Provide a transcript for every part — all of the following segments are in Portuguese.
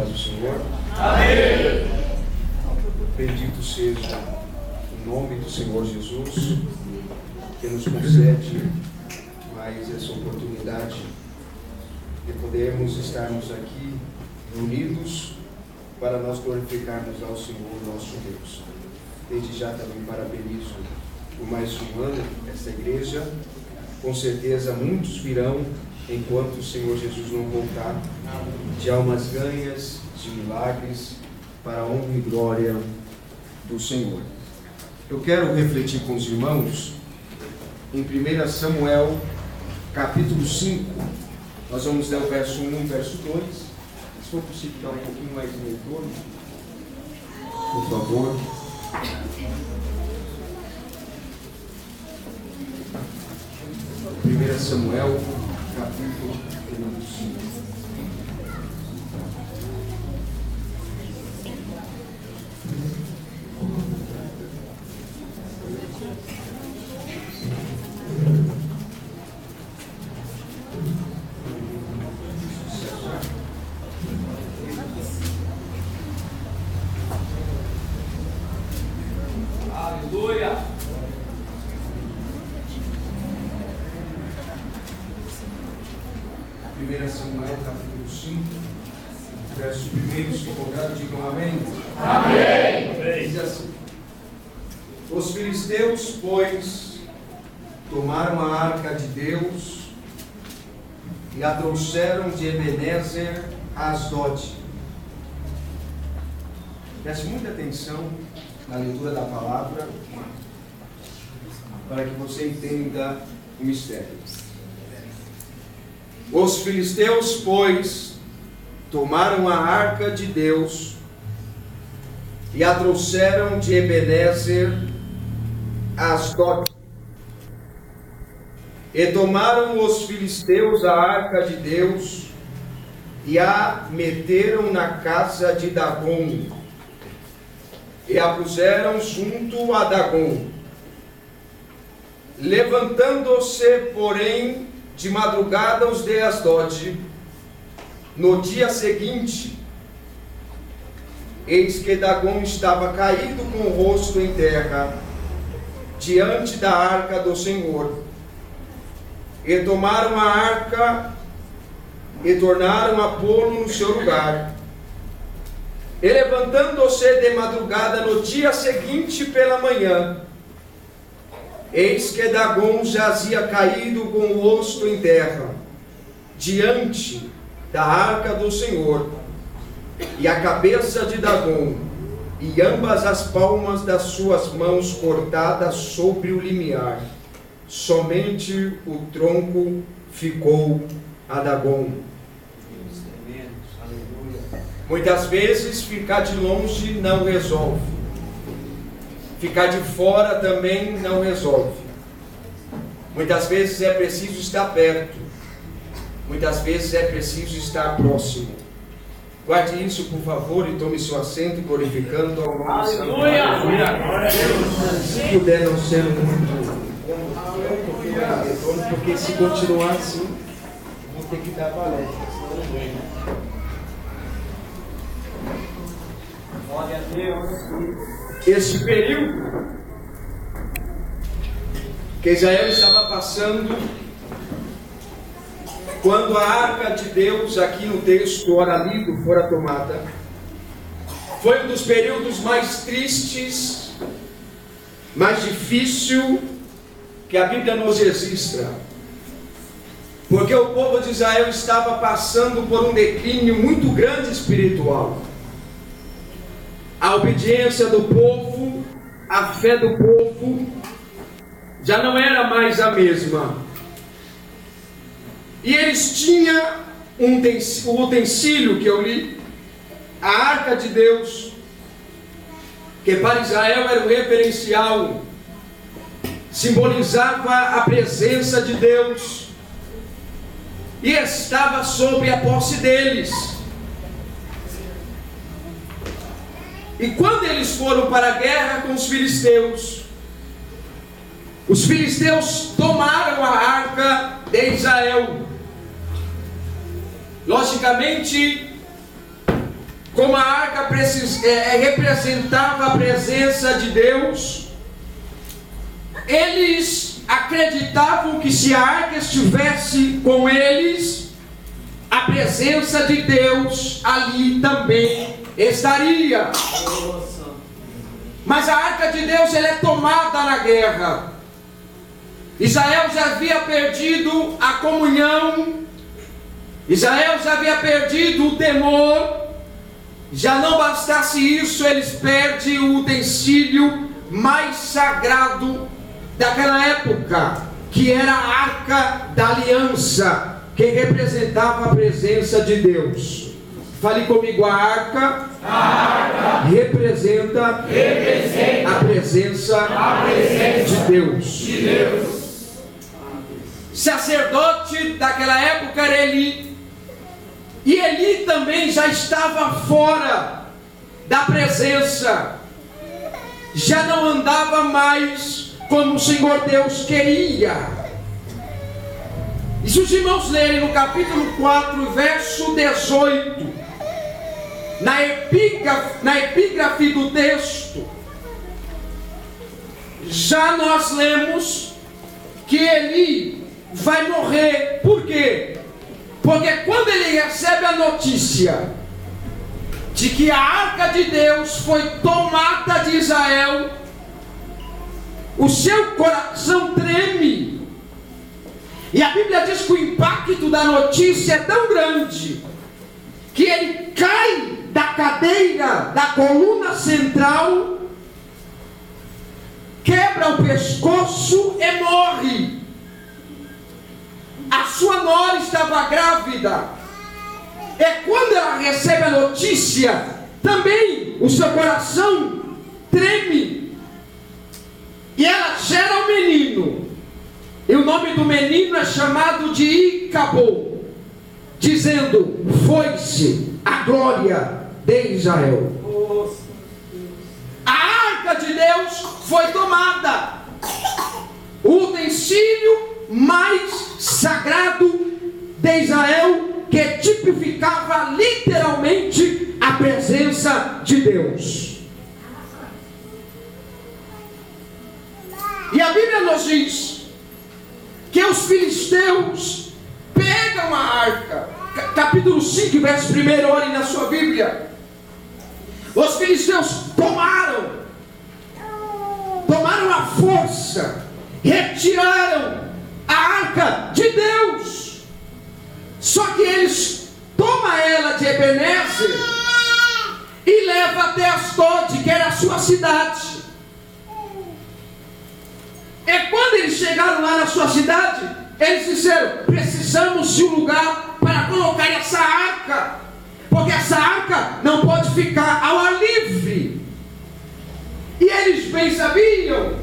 paz do Senhor. Amém. Bendito seja o nome do Senhor Jesus, que nos concede mais essa oportunidade de podermos estarmos aqui reunidos para nós glorificarmos ao Senhor nosso Deus. Desde já também parabenizo por mais um ano essa igreja. Com certeza muitos virão enquanto o Senhor Jesus não voltar, de almas ganhas, de milagres, para a honra e glória do Senhor. Eu quero refletir com os irmãos em 1 Samuel capítulo 5. Nós vamos ler o verso 1 e o verso 2. Se for possível dar um pouquinho mais de retorno, por favor. 1 Samuel capítulo 5. Aleluia. Samuel capítulo 5, verso 1, se encontraram, digam amém. Amém. Diz assim: os filisteus, pois, tomaram a arca de Deus e a trouxeram de Ebenezer a Asdod. Preste muita atenção na leitura da palavra, para que você entenda o mistério. Os filisteus, pois, tomaram a arca de Deus e a trouxeram de Ebenezer a Asdod. E tomaram os filisteus a arca de Deus e a meteram na casa de Dagom e a puseram junto a Dagom. Levantando-se, porém, de madrugada os de Asdod, no dia seguinte, eis que Dagom estava caído com o rosto em terra, diante da arca do Senhor. E tomaram a arca e tornaram a pô-lo no seu lugar. E levantando-se de madrugada no dia seguinte pela manhã, eis que Dagom jazia caído com o rosto em terra, diante da arca do Senhor, e a cabeça de Dagom, e ambas as palmas das suas mãos cortadas sobre o limiar, somente o tronco ficou a Dagom. Muitas vezes ficar de longe não resolve. Ficar de fora também não resolve. Muitas vezes é preciso estar perto. Muitas vezes é preciso estar próximo. Guarde isso, por favor, e tome seu assento, glorificando ao nome do Senhor. Se puder não ser muito porque se continuar assim, vou ter que dar palestra, senão não vem. Glória a Deus. Este período que Israel estava passando, quando a arca de Deus, aqui no texto ora lido, fora tomada, foi um dos períodos mais tristes, mais difícil que a Bíblia nos registra, porque o povo de Israel estava passando por um declínio muito grande espiritual. A obediência do povo, a fé do povo, já não era mais a mesma. E eles tinham o utensílio que eu li, a arca de Deus, que para Israel era um referencial, simbolizava a presença de Deus, e estava sob a posse deles. E quando eles foram para a guerra com os filisteus tomaram a arca de Israel. Logicamente, como a arca representava a presença de Deus, eles acreditavam que se a arca estivesse com eles, a presença de Deus ali também estaria. Mas a arca de Deus, ela é tomada na guerra. Israel já havia perdido a comunhão, Israel já havia perdido o temor. Já não bastasse isso, eles perdem o utensílio mais sagrado daquela época, que era a arca da aliança, que representava a presença de Deus. Fale comigo, a arca representa a presença de Deus. Sacerdote daquela época era Eli, e Eli também já estava fora da presença, já não andava mais como o Senhor Deus queria. E se os irmãos lerem no capítulo 4, verso 18, na epígrafe do texto, já nós lemos que Eli vai morrer. Por quê? Porque quando ele recebe a notícia de que a arca de Deus foi tomada de Israel, o seu coração treme. E a Bíblia diz que o impacto da notícia é tão grande que ele cai da cadeira, da coluna central, quebra o pescoço e morre. A sua nora estava grávida, e quando ela recebe a notícia, também o seu coração treme, e ela gera um menino, e o nome do menino é chamado de Icabô, dizendo: foi-se a glória de Israel. A arca de Deus foi tomada, o utensílio mais sagrado de Israel, que tipificava literalmente a presença de Deus. E a Bíblia nos diz que os filisteus pegam a arca, capítulo 5, verso 1, olhem na sua Bíblia. Os filisteus tomaram à força, retiraram a arca de Deus. Só que eles tomam ela de Ebenezer e levam até Asdod, que era a sua cidade. E quando eles chegaram lá na sua cidade, eles disseram: precisamos de um lugar para colocar essa arca, porque essa arca não pode ficar ao ar livre. E eles bem sabiam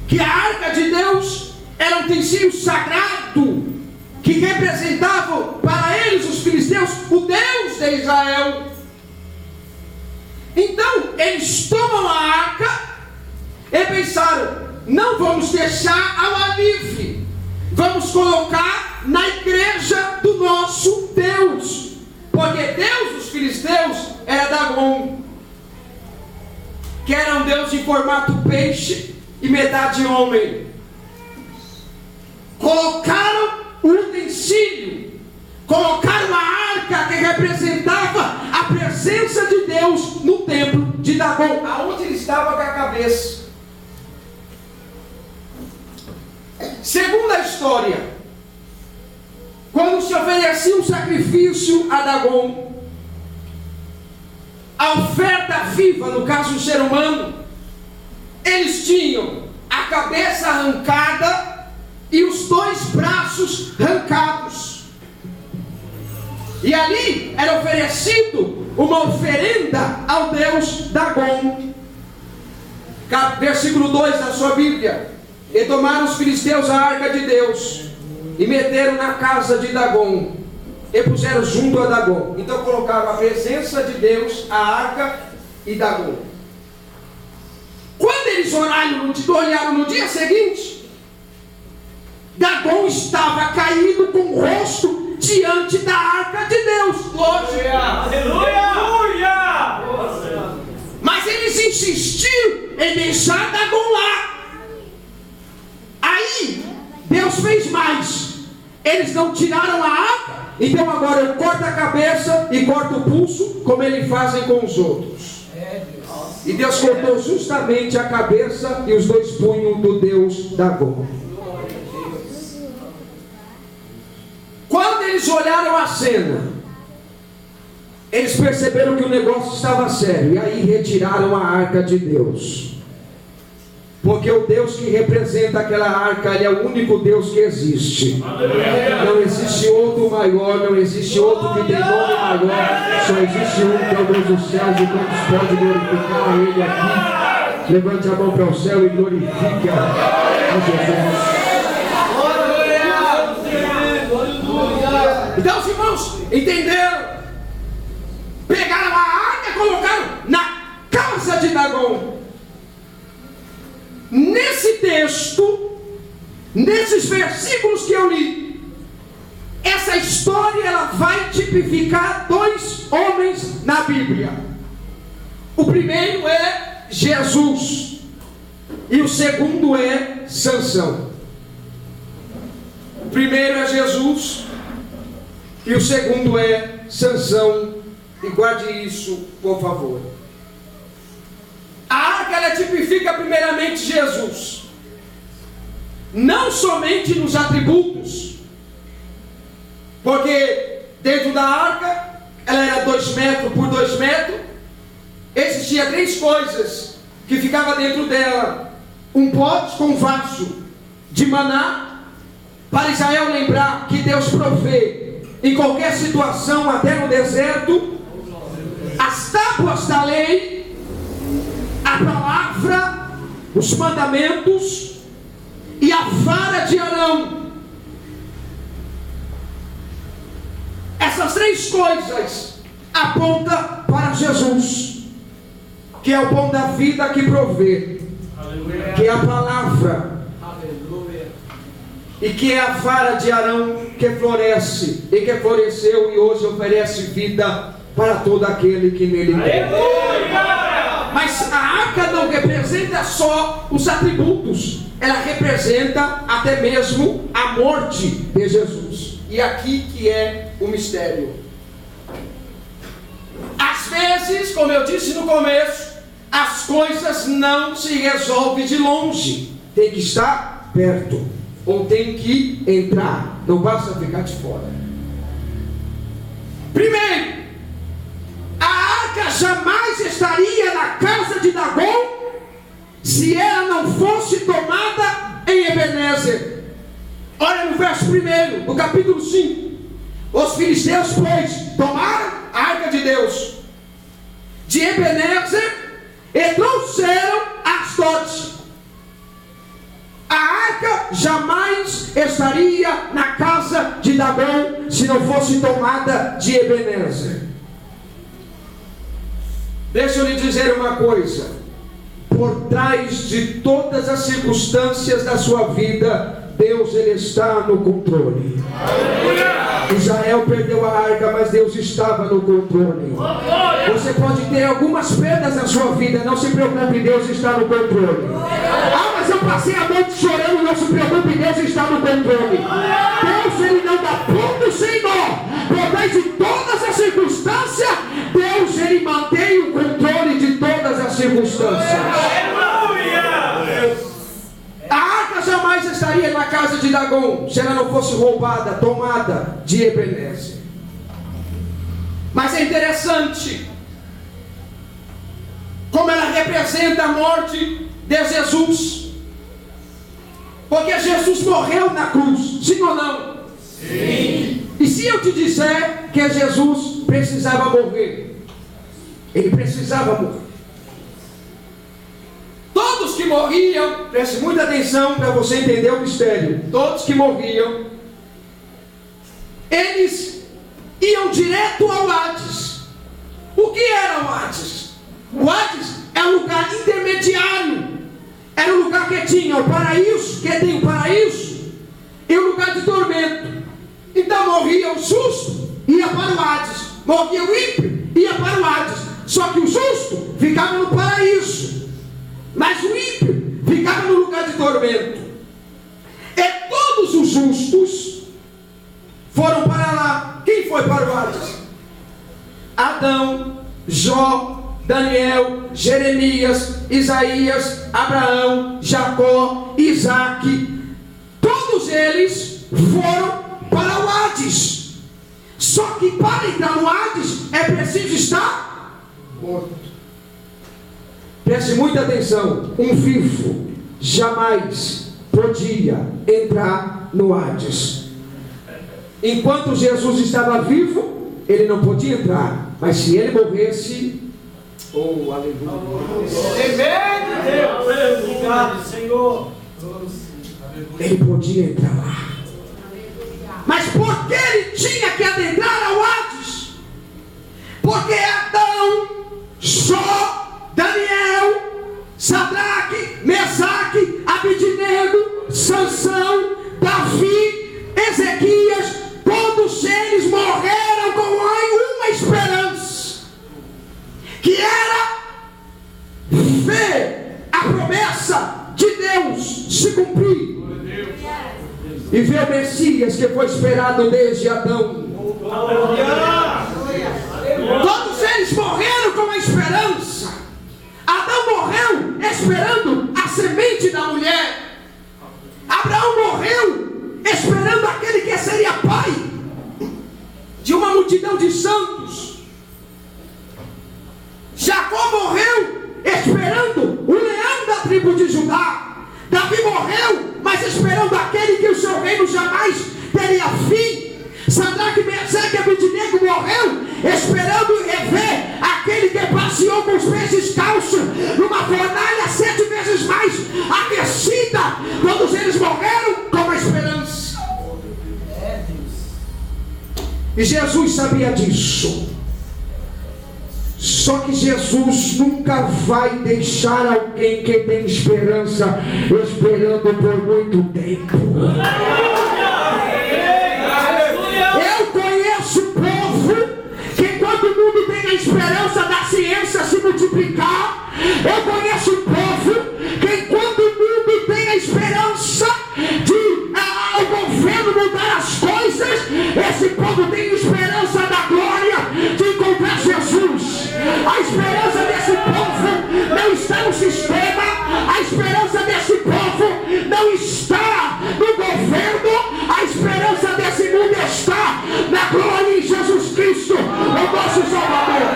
que a arca de Deus era um utensílio sagrado, que representavam para eles, os filisteus, o Deus de Israel. Então eles tomam a arca e pensaram: não vamos deixar ao ar livre, vamos colocar na igreja do nosso Deus, porque Deus dos filisteus era Dagon, que era um Deus em formato peixe e metade homem. Colocaram o utensílio, colocaram a arca que representava a presença de Deus no templo de Dagon, aonde ele estava com a cabeça. Segunda história, quando se oferecia um sacrifício a Dagon, a oferta viva, no caso o ser humano, eles tinham a cabeça arrancada e os dois braços arrancados, e ali era oferecido uma oferenda ao Deus Dagon. Versículo 2 da sua Bíblia: e tomaram os filisteus a arca de Deus e meteram na casa de Dagon e puseram junto a Dagon. Então colocaram a presença de Deus, a arca e Dagon. Quando eles olharam no dia seguinte, Dagon estava caído com o rosto diante da arca de Deus. Glória! Aleluia! em deixar Dagon lá. Aí, Deus fez mais. Eles não tiraram a arca, então agora eu corto a cabeça e corto o pulso, como eles fazem com os outros. E Deus cortou justamente a cabeça e os 2 punhos do Deus Dagon. Quando eles olharam a cena, eles perceberam que o negócio estava sério, e aí retiraram a arca de Deus. Porque o Deus que representa aquela arca, Ele é o único Deus que existe. Não existe outro maior, não existe outro que tem nome maior. Só existe um que é o Deus dos céus, e quantos podem glorificar a Ele aqui? Levante a mão para o céu e glorifique a Jesus. Então os irmãos entenderam? Pegaram a arca e colocaram na casa de Dagon. Nesse texto, nesses versículos que eu li, essa história ela vai tipificar 2 homens na Bíblia. O primeiro é Jesus e o segundo é Sansão. O primeiro é Jesus e o segundo é Sansão. E guarde isso, por favor. A arca ela tipifica primeiramente Jesus, não somente nos atributos, porque dentro da arca ela era 2 metros por 2 metros, existia 3 coisas que ficavam dentro dela: um pote com vaso de maná, para Israel lembrar que Deus provê em qualquer situação, até no deserto, as tábuas da lei, a palavra, os mandamentos e a vara de Arão. Essas 3 coisas apontam para Jesus, que é o pão da vida que provê, que é a palavra, e que é a vara de Arão que floresce e que floresceu e hoje oferece vida para todo aquele que nele crê. Mas a arca não representa só os atributos, ela representa até mesmo a morte de Jesus. E aqui que é o mistério. Às vezes, como eu disse no começo, as coisas não se resolvem de longe, tem que estar perto, ou tem que entrar, não basta ficar de fora. Primeiro, a arca jamais estaria na casa de Dagon se ela não fosse tomada em Ebenezer. Olha no verso 1 do capítulo 5. Os filisteus, pois, tomaram a arca de Deus de Ebenezer e trouxeram Asdote. A arca jamais estaria na casa de Dagon se não fosse tomada de Ebenezer. Deixa eu lhe dizer uma coisa: por trás de todas as circunstâncias da sua vida, Deus ele está no controle. Israel perdeu a arca, mas Deus estava no controle. Você pode ter algumas perdas na sua vida, não se preocupe, Deus está no controle. Ah, mas eu passei a noite chorando, não se preocupe, Deus está no controle. Deus ele não dá ponto sem nó. Por trás de todas as circunstâncias, Deus ele mantém o controle de todas as circunstâncias. A arca jamais estaria na casa de Dagon se ela não fosse roubada, tomada de Ebenezer. Mas é interessante como ela representa a morte de Jesus, porque Jesus morreu na cruz, sim ou não? Sim. E se eu te disser que Jesus precisava morrer, ele precisava morrer. Todos que morriam, preste muita atenção para você entender o mistério. Todos que morriam, eles iam direto ao Hades. O que era o Hades? O Hades é um lugar intermediário. Era um lugar que tinha o paraíso, que tem o paraíso, e um lugar de tormento. Então morria o justo, ia para o Hades. Morria o ímpio, ia para o Hades. Só que o justo ficava no paraíso. mas o ímpio ficava no lugar de tormento. E todos os justos foram para lá. Quem foi para o Hades? Adão, Jó, Daniel, Jeremias, Isaías, Abraão, Jacó, Isaac. Todos eles foram para o Hades. Só que para entrar no Hades é preciso estar morto. Preste muita atenção. Um vivo jamais podia entrar no Hades. Enquanto Jesus estava vivo, ele não podia entrar. Mas se ele morresse, oh, aleluia, Obrigado, Senhor. ele podia entrar lá. Mas por que ele tinha que adentrar ao Hades? Porque Adão, Jó, Daniel, Sadraque, Mesaque, Abednego, Sansão, Davi, Ezequias, todos eles morreram com uma esperança, que era ver a promessa de Deus se cumprir e ver o Messias que foi esperado desde Adão. Todos eles morreram com a esperança. Adão morreu esperando a semente da mulher. Abraão morreu esperando aquele que seria pai de uma multidão de santos. Jacó morreu esperando o leão da tribo de Judá. Davi morreu, mas esperando aquele que o seu reino jamais teria fim. Sadraque, Mesaque e Abednego morreu esperando rever aquele que passeou com os peixes calços numa fornalha 7 vezes mais aquecida. Todos eles morreram com a esperança. E Jesus sabia disso. Só que Jesus nunca vai deixar alguém que tem esperança esperando por muito tempo. Eu conheço povo que quando o mundo tem a esperança da ciência se multiplicar, eu conheço povo que quando o mundo tem a esperança de o governo mudar as coisas, esse povo tem esperança da glória de encontrar Jesus. A esperança desse povo não está no sistema, a esperança desse povo não está no governo, a esperança desse mundo está na glória em Jesus Cristo, o nosso Salvador.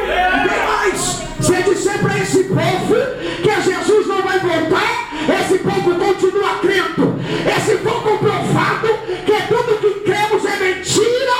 E tem mais, se disser para esse povo que Jesus não vai voltar, esse povo continua crendo. Esse povo comprovado que tudo que cremos é mentira,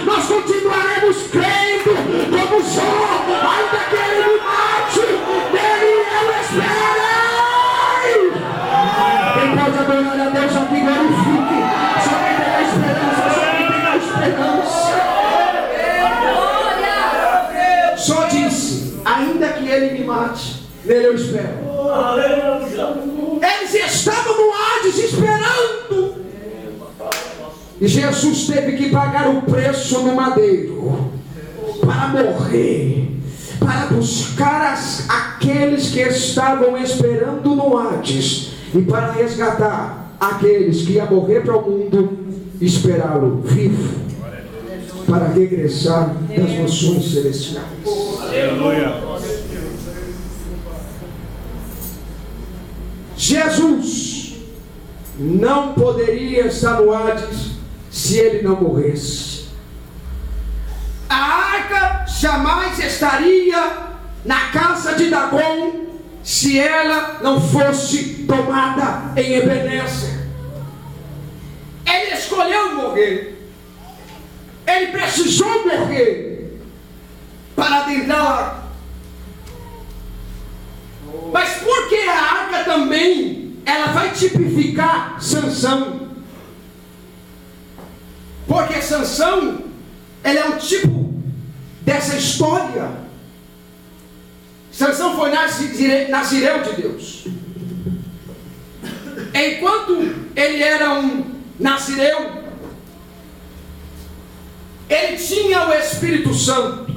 nós continuaremos crendo como só, ainda que ele me mate, nele eu esperei. Quem pode adorar a Deus aqui, glorifique. Só quem tem a esperança, só quem tem a esperança. Só disse, ainda que ele me mate, nele eu espero. Eles estavam no Hades esperando. E Jesus teve que pagar o preço no madeiro para morrer, para buscar aqueles que estavam esperando no Hades e para resgatar aqueles que iam morrer para o mundo e esperá-lo vivo para regressar das mansões celestiais. Aleluia. Jesus não poderia estar no Hades se ele não morresse. A arca jamais estaria na casa de Dagon se ela não fosse tomada em Ebenezer. Ele escolheu morrer. Ele precisou morrer para adentrar a arca. Mas por que a arca também ela vai tipificar Sansão? Porque Sansão, ele é um tipo dessa história. Sansão foi nazireu de Deus. Enquanto ele era um nazireu, ele tinha o Espírito Santo.